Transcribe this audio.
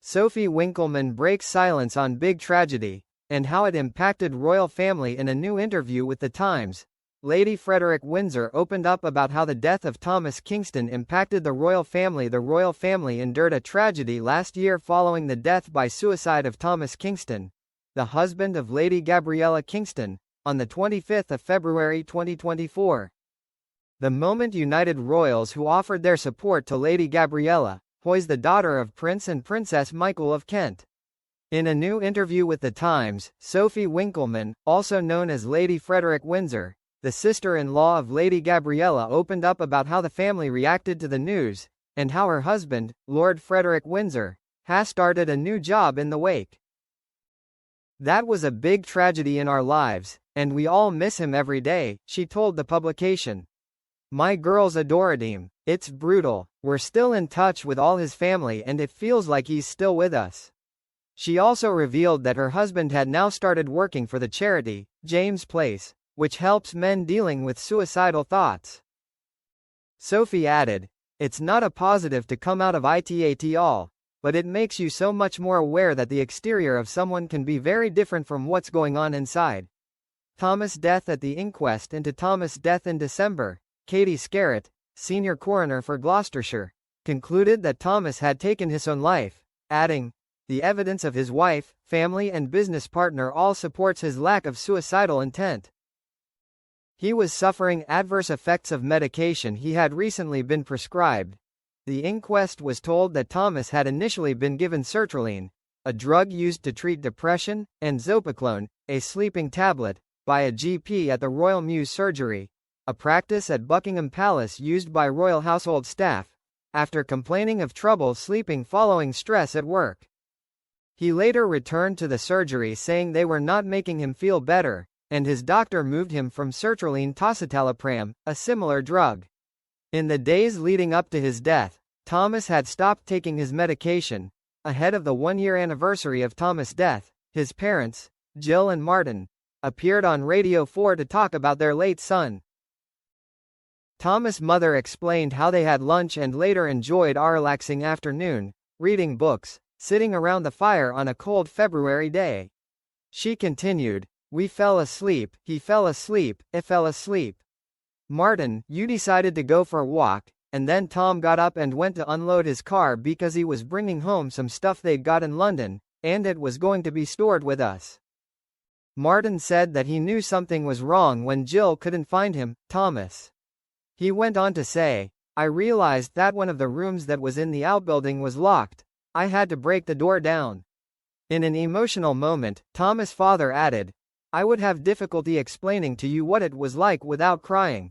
Sophie Winkleman breaks silence on big tragedy, and how it impacted royal family in a new interview with The Times. Lady Frederick Windsor opened up about how the death of Thomas Kingston impacted the royal family. The royal family endured a tragedy last year following the death by suicide of Thomas Kingston, the husband of Lady Gabriella Kingston, on the 25th of February 2024. The moment united royals who offered their support to Lady Gabriella, who is the daughter of Prince and Princess Michael of Kent. In a new interview with The Times, Sophie Winkleman, also known as Lady Frederick Windsor, the sister-in-law of Lady Gabriella, opened up about how the family reacted to the news, and how her husband, Lord Frederick Windsor, has started a new job in the wake. "That was a big tragedy in our lives, and we all miss him every day," she told the publication. "My girls adored him. It's brutal. We're still in touch with all his family and it feels like he's still with us." She also revealed that her husband had now started working for the charity, James Place, which helps men dealing with suicidal thoughts. Sophie added, "It's not a positive to come out of it at all, but it makes you so much more aware that the exterior of someone can be very different from what's going on inside." Thomas' death. At the inquest into Thomas' death in December, Katie Scarrett, senior coroner for Gloucestershire, concluded that Thomas had taken his own life, adding, "The evidence of his wife, family and business partner all supports his lack of suicidal intent. He was suffering adverse effects of medication he had recently been prescribed." The inquest was told that Thomas had initially been given sertraline, a drug used to treat depression, and zopiclone, a sleeping tablet, by a GP at the Royal Mews Surgery, a practice at Buckingham Palace used by royal household staff, after complaining of trouble sleeping following stress at work. He later returned to the surgery saying they were not making him feel better, and his doctor moved him from sertraline to citalopram, a similar drug. In the days leading up to his death, Thomas had stopped taking his medication. Ahead of the one-year anniversary of Thomas' death, his parents, Jill and Martin, appeared on Radio 4 to talk about their late son. Thomas' mother explained how they had lunch and later enjoyed a relaxing afternoon, reading books, sitting around the fire on a cold February day. She continued, "We fell asleep, he fell asleep, it fell asleep. Martin, you decided to go for a walk, and then Tom got up and went to unload his car because he was bringing home some stuff they'd got in London, and it was going to be stored with us." Martin said that he knew something was wrong when Jill couldn't find him, Thomas. He went on to say, "I realized that one of the rooms that was in the outbuilding was locked. I had to break the door down." In an emotional moment, Thomas' father added, "I would have difficulty explaining to you what it was like without crying.